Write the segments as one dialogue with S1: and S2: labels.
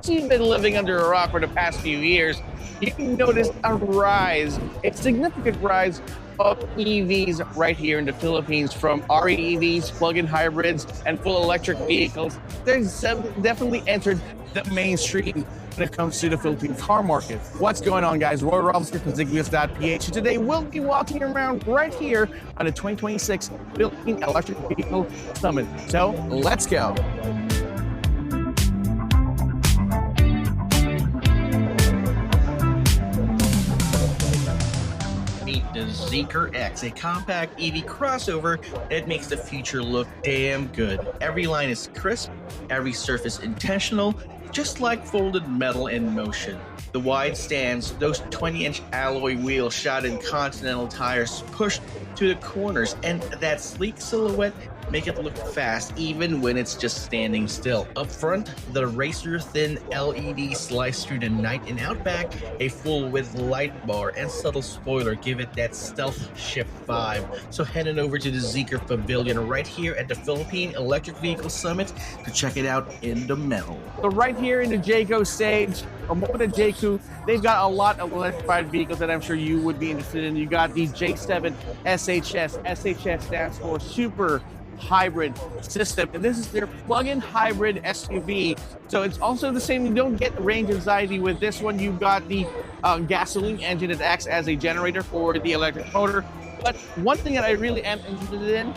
S1: you've been living under a rock for the past few years, you can notice a significant rise of EVs right here in the Philippines, from REVs, plug-in hybrids, and full electric vehicles. There's definitely entered the mainstream when it comes to the Philippine car market. What's going on, guys? Roy Robinson from Zigwheels.Ph. Today we'll be walking around right here on the 2026 Philippine Electric Vehicle Summit. So let's go. The Zeekr X, a compact EV crossover that makes the future look damn good. Every line is crisp, every surface intentional, just like folded metal in motion. The wide stands, those 20-inch alloy wheels shot in Continental tires pushed to the corners, and that sleek silhouette make it look fast even when it's just standing still. Up front, the razor-thin LED slice through the night, and out back, a full-width light bar and subtle spoiler give it that stealth shift vibe. So heading over to the Zeekr Pavilion right here at the Philippine Electric Vehicle Summit to check it out in the metal. So right here in the Jaecoo stage, with the Jaecoo, they've got a lot of electrified vehicles that I'm sure you would be interested in. You got the J7 SHS. SHS stands for Super Hybrid System, and this is their plug-in hybrid SUV. So it's also the same. You don't get range anxiety with this one. You've got the gasoline engine that acts as a generator for the electric motor. But one thing that I really am interested in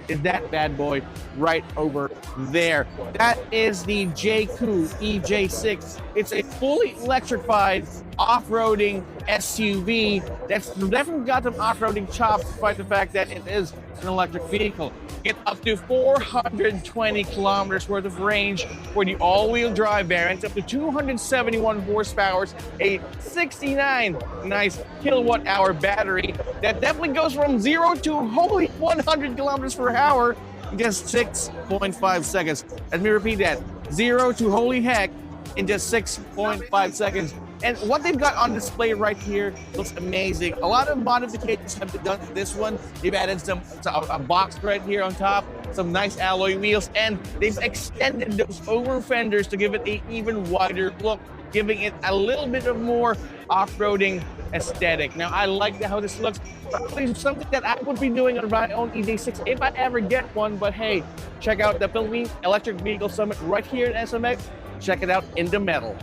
S1: is that bad boy right over there. That is the Jaecoo EJ6. It's a fully electrified off-roading SUV that's definitely got some off-roading chops, despite the fact that it is an electric vehicle. Get up to 420 kilometers worth of range for the all-wheel drive variant, up to 271 horsepower, a 69 nice kilowatt-hour battery that definitely goes from 0 to holy 100 kilometers per hour in just 6.5 seconds. Let me repeat that: 0 to holy heck in just 6.5 seconds. And what they've got on display right here looks amazing. A lot of modifications have been done to this one. They've added a box right here on top, some nice alloy wheels, and they've extended those over fenders to give it an even wider look, giving it a little bit of more off-roading aesthetic. Now, I like how this looks. Probably something that I would be doing on my own EJ6 if I ever get one. But hey, check out the Philippine Electric Vehicle Summit right here at SMX. Check it out in the metal.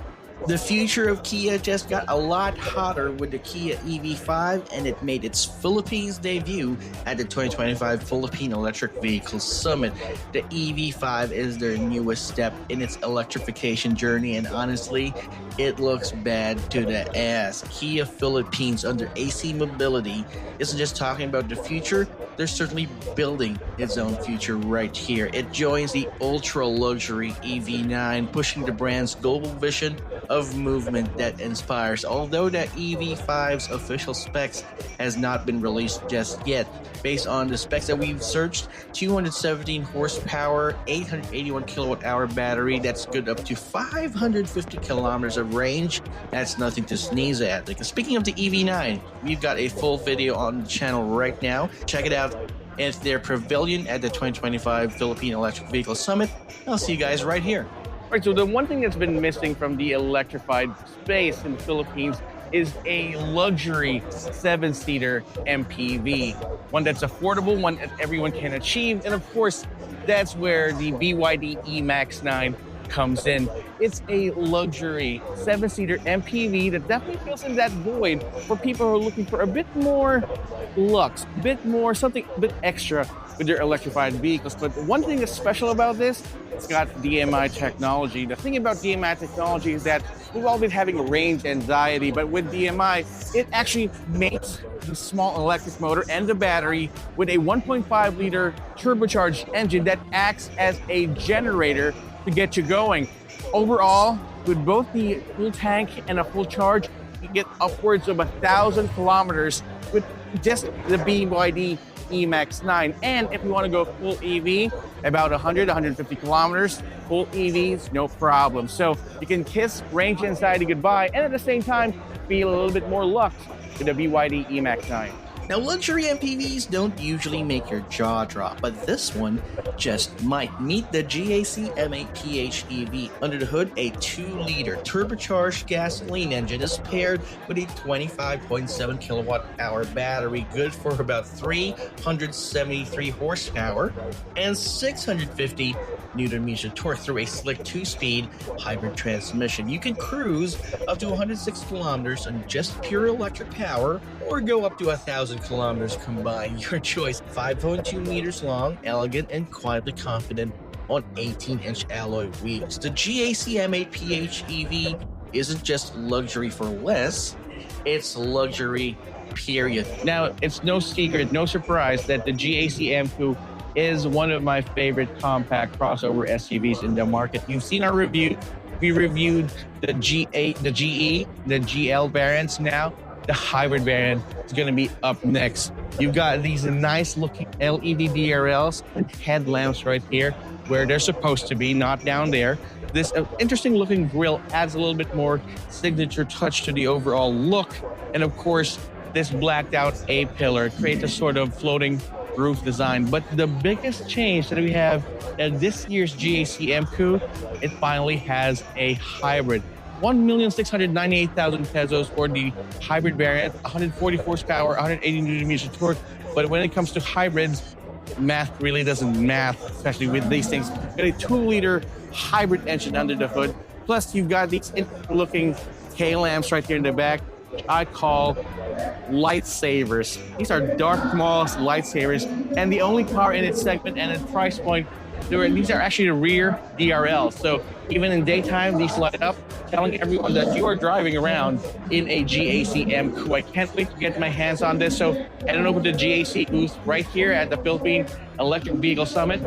S1: The future of Kia just got a lot hotter with the Kia EV5, and it made its Philippines debut at the 2025 Philippine Electric Vehicle Summit. The EV5 is their newest step in its electrification journey, and honestly, it looks bad to the ass. Kia Philippines under AC Mobility isn't just talking about the future, they're certainly building its own future right here. It joins the ultra-luxury EV9, pushing the brand's global vision of movement that inspires. Although the EV5's official specs has not been released just yet, based on the specs that we've searched, 217 horsepower, 881 kilowatt-hour battery, that's good up to 550 kilometers of range. That's nothing to sneeze at. Like, speaking of the EV9, we've got a full video on the channel right now. Check it out. It's their pavilion at the 2025 Philippine Electric Vehicle Summit. I'll see you guys right here. Right, so the one thing that's been missing from the electrified space in the Philippines is a luxury 7-seater MPV. One that's affordable, one that everyone can achieve, and of course, that's where the BYD E-MAX-9 comes in. It's a luxury 7-seater MPV that definitely fills in that void for people who are looking for a bit more lux, a bit more, something a bit extra with their electrified vehicles. But one thing that's special about this, it's got DMI technology. The thing about DMI technology is that we've all been having range anxiety, but with DMI, it actually makes the small electric motor and the battery with a 1.5 liter turbocharged engine that acts as a generator to get you going. Overall, with both the full tank and a full charge, you get upwards of 1,000 kilometers with just the BYD E-MAX-9. And if you want to go full EV, about 100, 150 kilometers, full EVs, no problem. So you can kiss range anxiety goodbye, and at the same time, feel a little bit more luxe with the BYD E-MAX-9. Now, luxury MPVs don't usually make your jaw drop, but this one just might. Meet the GAC M8 PHEV. Under the hood, a 2-liter turbocharged gasoline engine is paired with a 25.7 kilowatt-hour battery, good for about 373 horsepower and 650 Newton-meter torque through a slick 2-speed hybrid transmission. You can cruise up to 106 kilometers on just pure electric power, or go up to 1,000 kilometers combined. Your choice. 5.2 meters long, elegant, and quietly confident on 18-inch alloy wheels. The GAC M8 PHEV isn't just luxury for less, it's luxury, period.
S2: Now, it's no secret, no surprise that the GAC Emkoo is one of my favorite compact crossover SUVs in the market. You've seen our review. We reviewed the G8, the GE, the GL variants. Now the hybrid variant is going to be up next. You've got these nice looking LED DRLs and headlamps right here where they're supposed to be, not down there. This interesting looking grille adds a little bit more signature touch to the overall look. And of course, this blacked out A-pillar creates a sort of floating roof design. But the biggest change that we have in this year's GAC Emkoo, it finally has a hybrid. 1,698,000 pesos for the hybrid variant, 140 horsepower, 180 Newton-meter torque. But when it comes to hybrids, math really doesn't math, especially with these things. You've got a 2-liter hybrid engine under the hood. Plus, you've got these interesting looking K-lamps right here in the back, which I call lightsabers. These are dark moss lightsabers, and the only car in its segment and its price point, these are actually the rear DRL. So even in daytime, these light up, telling everyone that you are driving around in a GAC Emkoo. I can't wait to get my hands on this. So head on over to GAC booth right here at the Philippine Electric Vehicle Summit.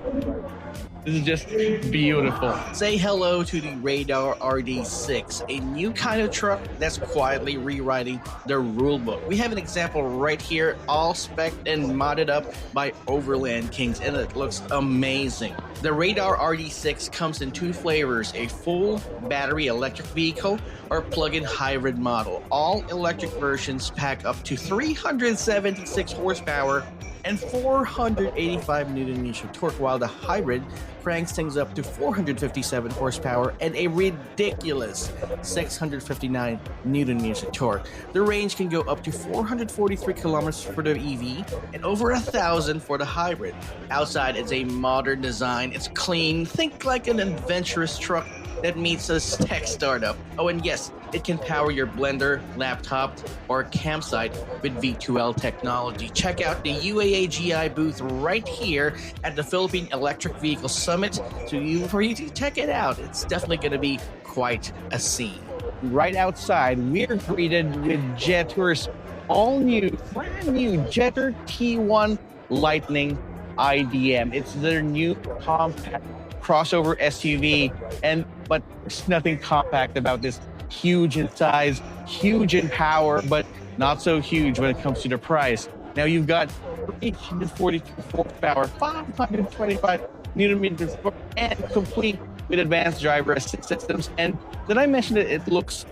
S2: This is just beautiful.
S1: Say hello to the Radar RD6, a new kind of truck that's quietly rewriting the rulebook. We have an example right here, all spec'd and modded up by Overland Kings, and it looks amazing. The Radar RD6 comes in 2 flavors, a full battery electric vehicle or plug-in hybrid model. All electric versions pack up to 376 horsepower and 485 Newton-meter torque, while the hybrid cranks things up to 457 horsepower and a ridiculous 659 Newton-meter torque. The range can go up to 443 kilometers for the EV and over 1,000 for the hybrid. Outside, it's a modern design. It's clean. Think like an adventurous truck that meets a tech startup. Oh, and yes, it can power your blender, laptop, or campsite with V2L technology. Check out the UAAGI booth right here at the Philippine Electric Vehicle Summit for you to check it out. It's definitely going to be quite a scene.
S2: Right outside, we're greeted with Jetour's all-new, brand-new Jetour T1 Lightning IDM. It's their new compact crossover SUV, but there's nothing compact about this. Huge in size, huge in power, but not so huge when it comes to the price. Now you've got 342 horsepower, 525 Newton-meters, and complete with advanced driver assist systems. And did I mention that it looks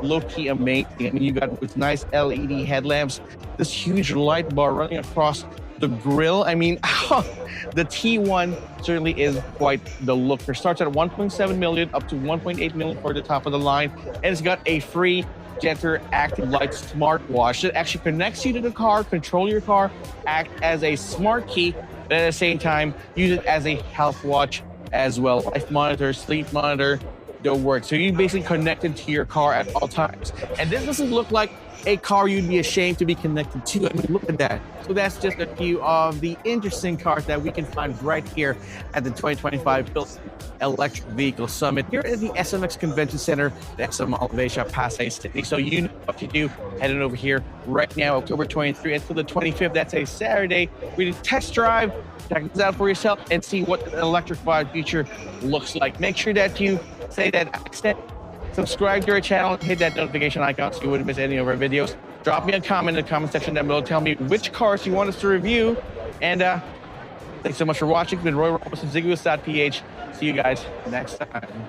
S2: low-key amazing? I mean, you got these nice LED headlamps, this huge light bar running across the grille. I mean, the T1 certainly is quite the look. It starts at 1.7 million up to 1.8 million for the top of the line, and it's got a free Jetour Active Light smartwatch that actually connects you to the car, control your car, act as a smart key, but at the same time use it as a health watch as well. Life monitor, sleep monitor, don't work. So you basically connected to your car at all times. And this doesn't look like a car you'd be ashamed to be connected to. I mean, look at that. So that's just a few of the interesting cars that we can find right here at the 2025 Philippine Electric Vehicle Summit here at the SMX Convention Center, the SMX Pasay City. So you know what to do. Heading over here right now, October 23rd until the 25th. That's a Saturday. We do test drive. Check this out for yourself and see what the electrified future looks like. Make sure that you say that accent. Subscribe to our channel, hit that notification icon so you wouldn't miss any of our videos. Drop me a comment in the comment section down below. Tell me which cars you want us to review. And thanks so much for watching. It's been Roy Robertson, Zigwheels.Ph. See you guys next time.